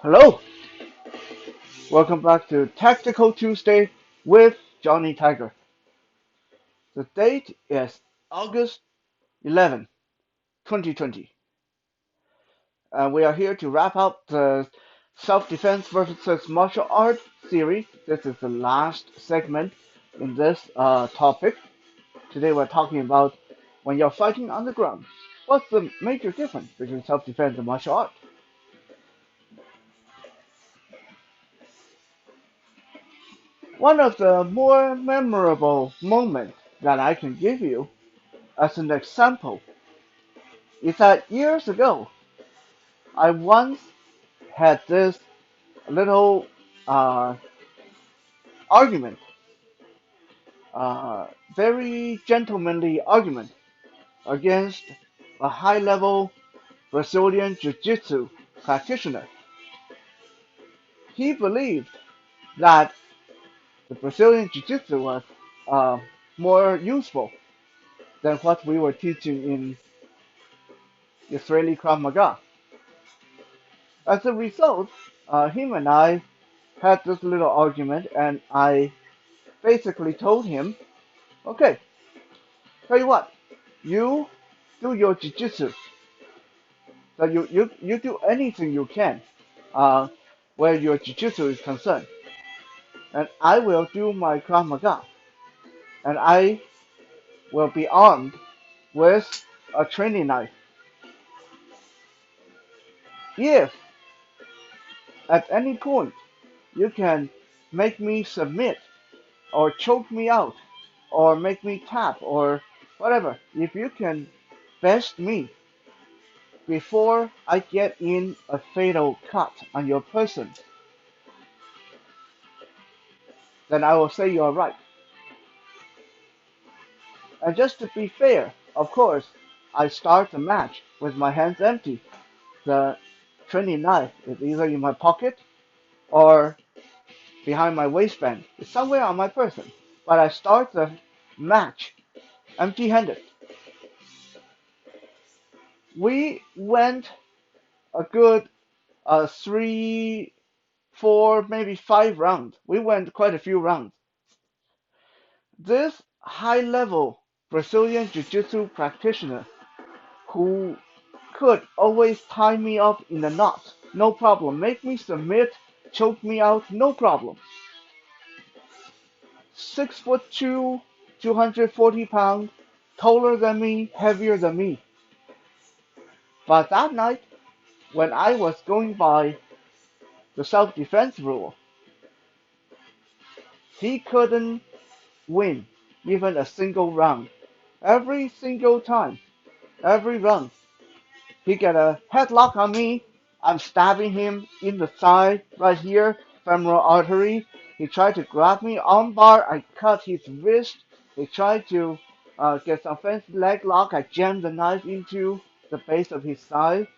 Hello, welcome back to Tactical Tuesday with Johnny Tiger. The date is August 11, 2020, and we are here to wrap up the self-defense versus martial art series. This is the last segment in this topic. Today we're talking about when you're fighting on the ground. What's the major difference between self-defense and martial art? One of the more memorable moments that I can give you as an example is that years ago, I once had this little uh, argument, uh, very gentlemanly argument against a high level Brazilian Jiu Jitsu practitioner. He believed that the Brazilian Jiu Jitsu was uh, more useful than what we were teaching in Israeli Krav Maga. As a result, him and I had this little argument, and I basically told him, okay, tell you what, you do your jiu-jitsu. So you do anything you can uh, where your jiu-jitsu is concerned. And I will do my Krav Maga. And I will be armed with a training knife. If at any point you can make me submit or choke me out or make me tap or whatever, if you can best me before I get in a fatal cut on your person, then I will say you are right. And just to be fair, of course, I start the match with my hands empty. The training knife is either in my pocket or behind my waistband. It's somewhere on my person. But I start the match empty handed. We went a good three, four, maybe 5 rounds. We went quite a few rounds. This high level Brazilian Jiu Jitsu practitioner who could always tie me up in a knot, no problem. Make me submit, choke me out, no problem. 6'2", 240 pounds, taller than me, heavier than me. But that night, when I was going by the self-defense rule, he couldn't win even a single round. Every single time, every round, he get a headlock on me. I'm stabbing him in the thigh right here, femoral artery. He tried to grab me armbar. I cut his wrist. He tried to get some fancy leg lock. I jammed the knife into the base of his thigh.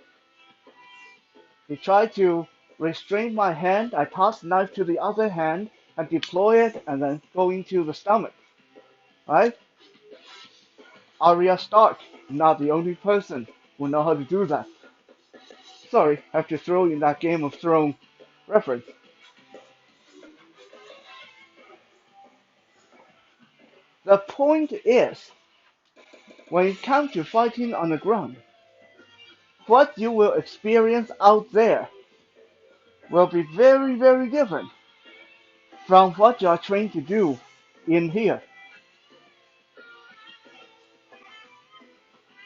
He tried to restrain my hand. I tossed the knife to the other hand and deploy it and then go into the stomach. Right? Arya Stark, not the only person who know how to do that. Sorry, have to throw in that Game of Thrones reference. The point is, when it comes to fighting on the ground, what you will experience out there will be very, very different from what you are trained to do in here.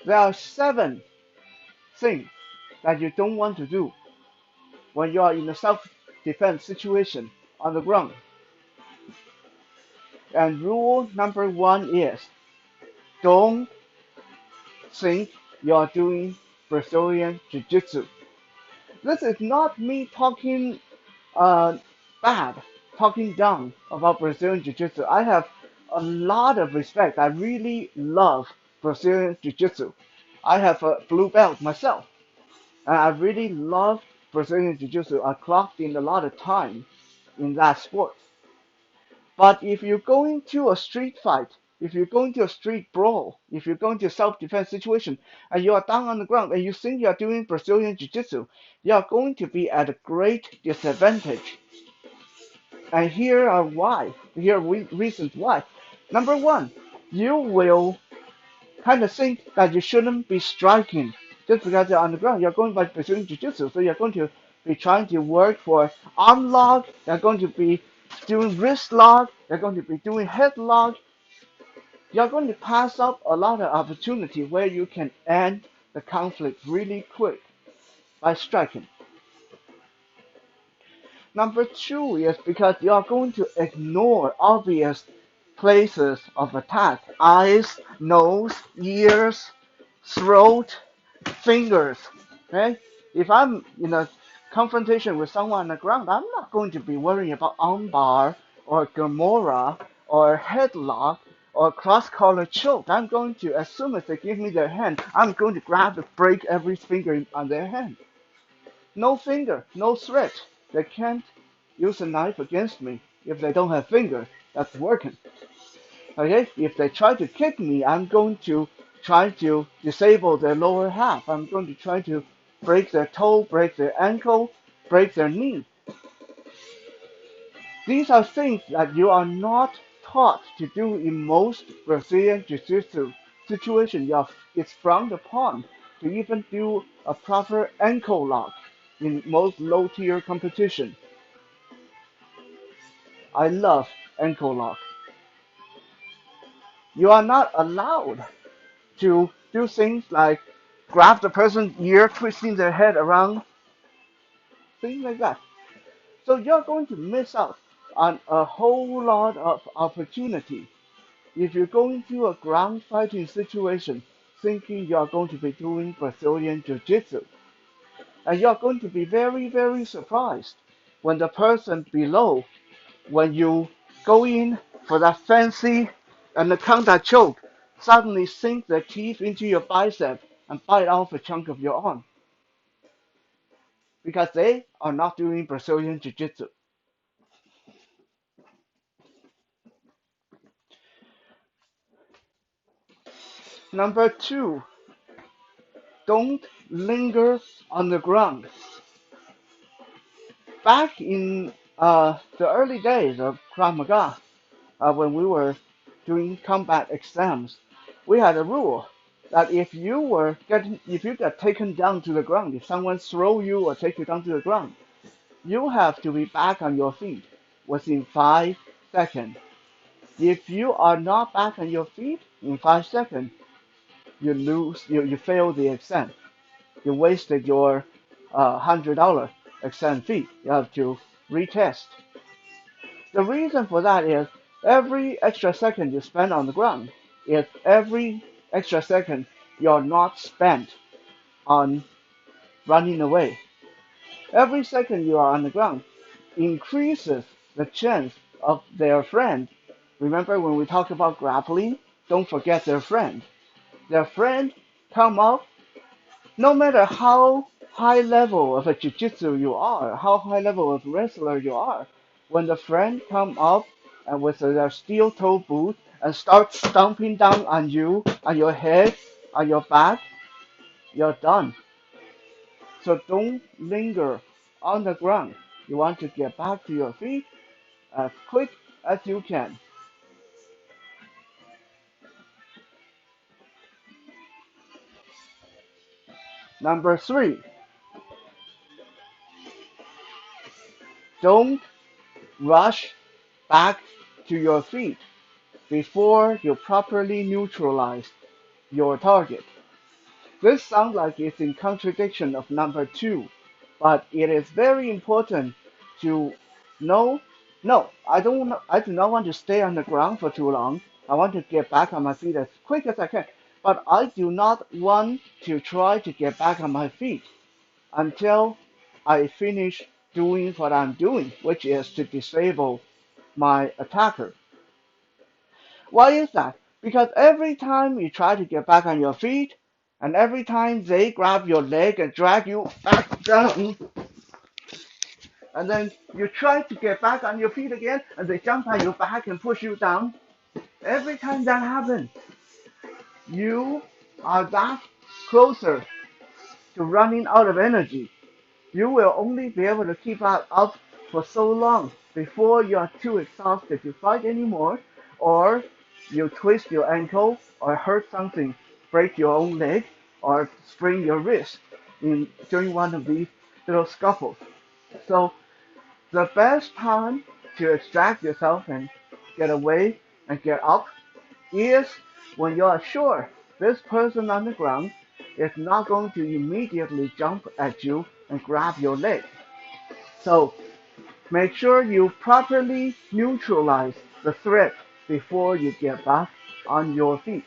There are 7 things that you don't want to do when you are in a self-defense situation on the ground. And rule number 1 is don't think you are doing Brazilian Jiu-Jitsu. This is not me talking uh, bad, talking down about Brazilian Jiu-Jitsu. I have a lot of respect. I really love Brazilian Jiu-Jitsu. I have a blue belt myself, and I really love Brazilian Jiu-Jitsu. I clocked in a lot of time in that sport. But if you go into a street fight if you're going to a street brawl, if you're going to a self-defense situation, and you are down on the ground and you think you are doing Brazilian Jiu-Jitsu, you are going to be at a great disadvantage. And here are why. Here are reasons why. Number one, you will kind of think that you shouldn't be striking just because you're on the ground. You're going by Brazilian Jiu-Jitsu, so you're going to be trying to work for arm lock. You're going to be doing wrist lock. You're going to be doing head lock. You're going to pass up a lot of opportunity where you can end the conflict really quick by striking. Number two is because you are going to ignore obvious places of attack: eyes, nose, ears, throat, fingers. Okay? If I'm in a confrontation with someone on the ground, I'm not going to be worrying about armbar or Gamora or headlock or cross-collar choke. I'm going to, as soon as they give me their hand, I'm going to grab and break every finger on their hand. No finger, no threat. They can't use a knife against me if they don't have fingers. That's working. Okay? If they try to kick me, I'm going to try to disable their lower half. I'm going to try to break their toe, break their ankle, break their knee. These are things that you are not taught to do in most Brazilian Jiu-Jitsu situations. It's frowned upon to even do a proper ankle lock in most low-tier competition. I love ankle lock. You are not allowed to do things like grab the person's ear, twisting their head around, things like that. So you're going to miss out on a whole lot of opportunity if you go into a ground fighting situation thinking you're going to be doing Brazilian Jiu-Jitsu. And you're going to be very, very surprised when the person below, when you go in for that fancy and the counter choke, suddenly sink their teeth into your bicep and bite off a chunk of your arm. Because they are not doing Brazilian Jiu-Jitsu. Number two, don't linger on the ground. Back in the early days of Krav Maga, when we were doing combat exams, we had a rule that if you get taken down to the ground, if someone throw you or take you down to the ground, you have to be back on your feet within 5 seconds. If you are not back on your feet in 5 seconds, you fail the exam. You wasted your $100 exam fee. You have to retest. The reason for that is every extra second you spend on the ground is every extra second you're not spent on running away. Every second you are on the ground increases the chance of their friend. Remember when we talked about grappling? Don't forget their friend. Their friend come up, no matter how high level of a jiu-jitsu you are, how high level of wrestler you are, when the friend come up and with their steel toe boot and start stomping down on you, on your head, on your back, you're done. So don't linger on the ground. You want to get back to your feet as quick as you can. Number three, don't rush back to your feet before you properly neutralize your target. This sounds like it's in contradiction of number two, but it is very important to know. No, I do not want to stay on the ground for too long. I want to get back on my feet as quick as I can. But I do not want to try to get back on my feet until I finish doing what I'm doing, which is to disable my attacker. Why is that? Because every time you try to get back on your feet, and every time they grab your leg and drag you back down, and then you try to get back on your feet again, and they jump on your back and push you down, Every time that happens, you are that closer to running out of energy. You will only be able to keep up for so long before you are too exhausted to fight anymore, or you twist your ankle, or hurt something, break your own leg, or sprain your wrist during one of these little scuffles. So the best time to extract yourself and get away and get up is when you are sure this person on the ground is not going to immediately jump at you and grab your leg. So make sure you properly neutralize the threat before you get back on your feet.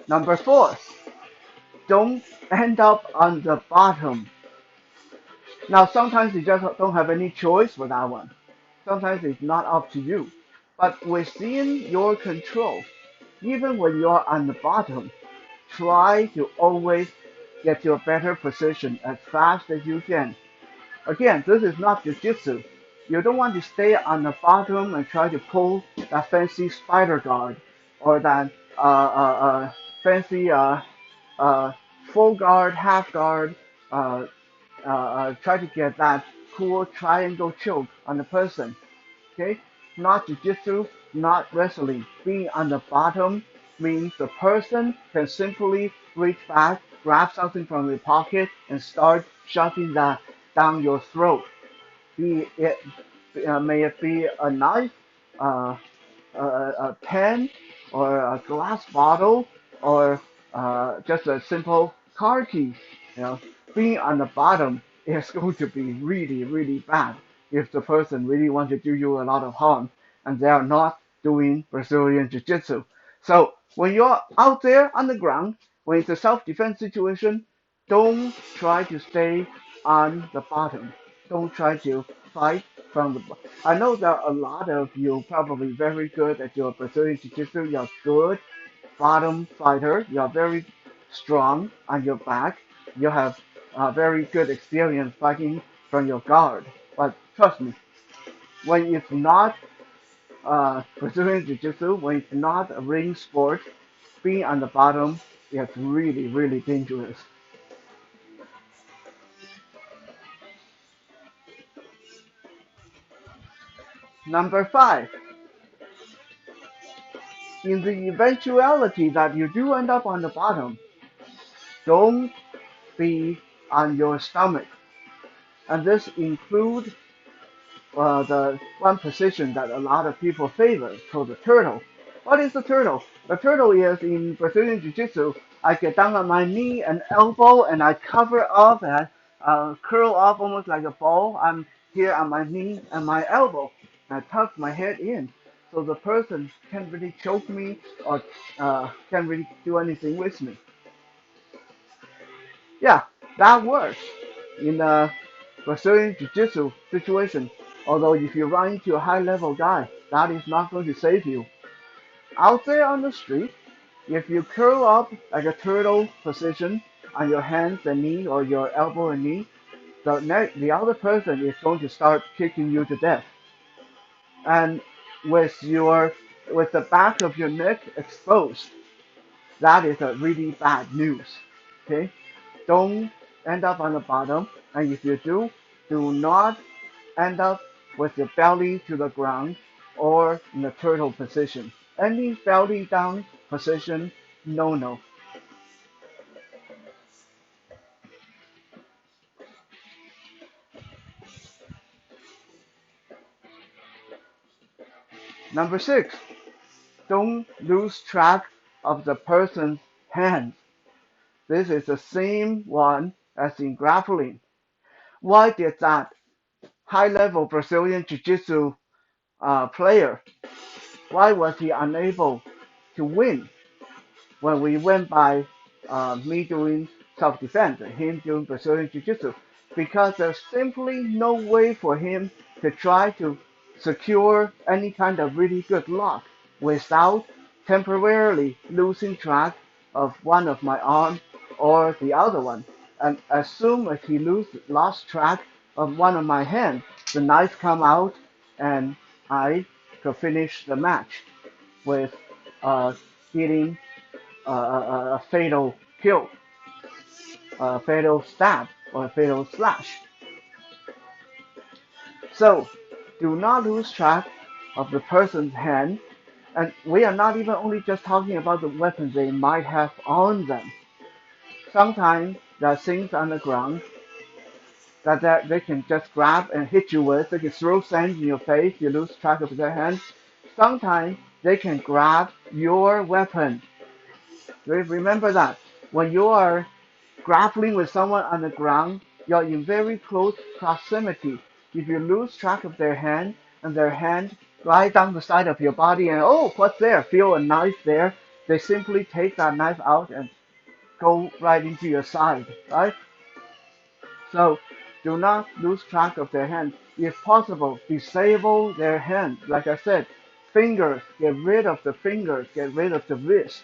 Number four, don't end up on the bottom. Now, sometimes you just don't have any choice for that one. Sometimes it's not up to you. But within your control, even when you're on the bottom, try to always get to a better position as fast as you can. Again, this is not jujitsu. You don't want to stay on the bottom and try to pull that fancy spider guard or that fancy uh, full guard, half guard, uh, try to get that cool triangle choke on the person. Okay, not jujitsu, not wrestling. Being on the bottom means the person can simply reach back, grab something from your pocket, and start shoving that down your throat. Be it may it be a knife, uh, a pen or a glass bottle or just a simple car key. You know, being on the bottom is going to be really, really bad if the person really wants to do you a lot of harm and they are not doing Brazilian Jiu Jitsu. So when you're out there on the ground, when it's a self-defense situation, don't try to stay on the bottom. Don't try to fight from the. I know that a lot of you probably very good at your Brazilian Jiu-Jitsu. You're good bottom fighter. You're very strong on your back. You have very good experience fighting from your guard. But trust me, when it's not Brazilian Jiu-Jitsu, when it's not a ring sport, being on the bottom is really, really dangerous. Number five, in the eventuality that you do end up on the bottom, don't be on your stomach. And this includes the one position that a lot of people favor, called the turtle. What is the turtle? The turtle is in Brazilian Jiu-Jitsu. I get down on my knee and elbow and I cover up and curl up almost like a ball. I'm here on my knee and my elbow. I tuck my head in so the person can't really choke me or can't really do anything with me. Yeah, that works in a Brazilian Jiu-Jitsu situation. Although if you run into a high-level guy, that is not going to save you. Out there on the street, if you curl up like a turtle position on your hands and knee or your elbow and knee, the other person is going to start kicking you to death. And with the back of your neck exposed, that is a really bad news. Okay? Don't end up on the bottom, and if you do, do not end up with your belly to the ground or in the turtle position. Any belly down position, no no. Number six, don't lose track of the person's hands. This is the same one as in grappling. Why did that high-level Brazilian Jiu-Jitsu player, why was he unable to win when we went by me doing self-defense and him doing Brazilian Jiu-Jitsu? Because there's simply no way for him to try to secure any kind of really good lock without temporarily losing track of one of my arm or the other one. And as soon as he lost track of one of my hand, the knife come out and I could finish the match with getting a fatal kill, a fatal stab, or a fatal slash. So do not lose track of the person's hand. And we are not even only just talking about the weapons they might have on them. Sometimes there are things on the ground that they can just grab and hit you with. They can throw sand in your face. You lose track of their hand. Sometimes they can grab your weapon. Remember that. When you are grappling with someone on the ground, you're in very close proximity. If you lose track of their hand and their hand glide down the side of your body and oh, what's there? Feel a knife there. They simply take that knife out and go right into your side, right? So do not lose track of their hand. If possible, disable their hand. Like I said, fingers, get rid of the fingers, get rid of the wrist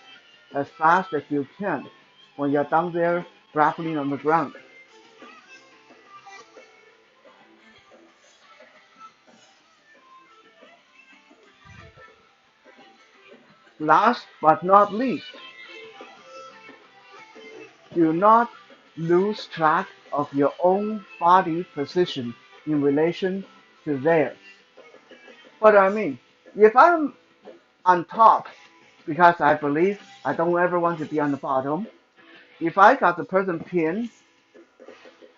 as fast as you can when you're down there grappling on the ground. Last but not least, do not lose track of your own body position in relation to theirs. What do I mean? If I'm on top because I believe I don't ever want to be on the bottom, if I got the person pinned,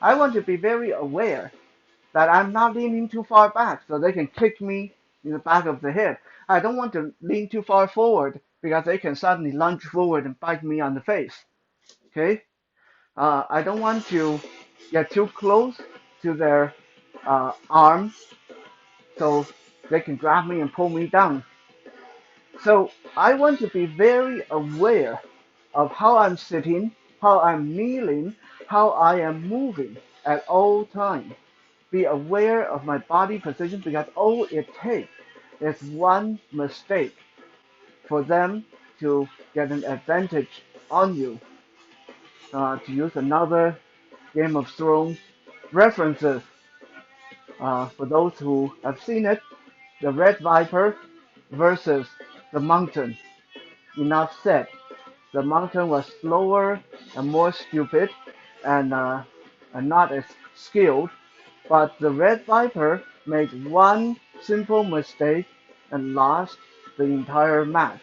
I want to be very aware that I'm not leaning too far back so they can kick me in the back of the head. I don't want to lean too far forward because they can suddenly lunge forward and bite me on the face. Okay? I don't want to get too close to their arm so they can grab me and pull me down. So I want to be very aware of how I'm sitting, how I'm kneeling, how I am moving at all times. Be aware of my body position because all it takes is one mistake for them to get an advantage on you. To use another Game of Thrones references, for those who have seen it, the Red Viper versus the Mountain. Enough said. The Mountain was slower and more stupid and not as skilled, but the Red Viper made one simple mistake and lost the entire match,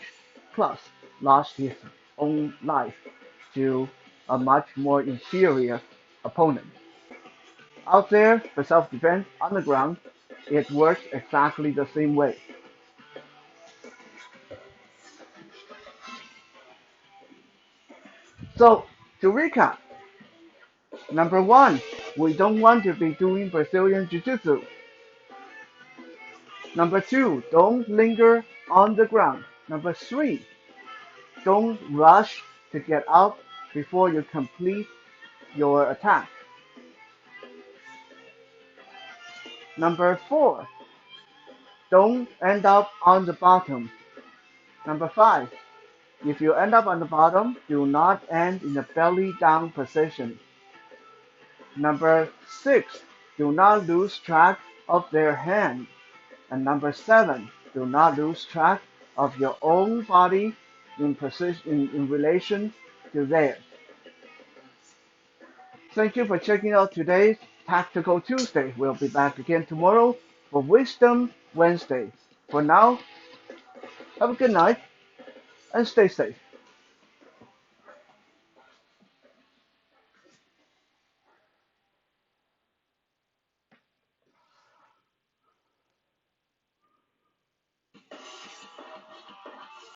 plus lost his own life to a much more inferior opponent. Out there for self-defense on the ground, it works exactly the same way. So, to recap, number one, we don't want to be doing Brazilian Jiu-Jitsu. Number two, don't linger on the ground. Number three, don't rush to get up before you complete your attack. Number four, don't end up on the bottom. Number five, if you end up on the bottom, do not end in the belly down position. Number six, do not lose track of their hand. And number seven, do not lose track of your own body in relation to theirs. Thank you for checking out today's Tactical Tuesday. We'll be back again tomorrow for Wisdom Wednesday. For now, have a good night and stay safe.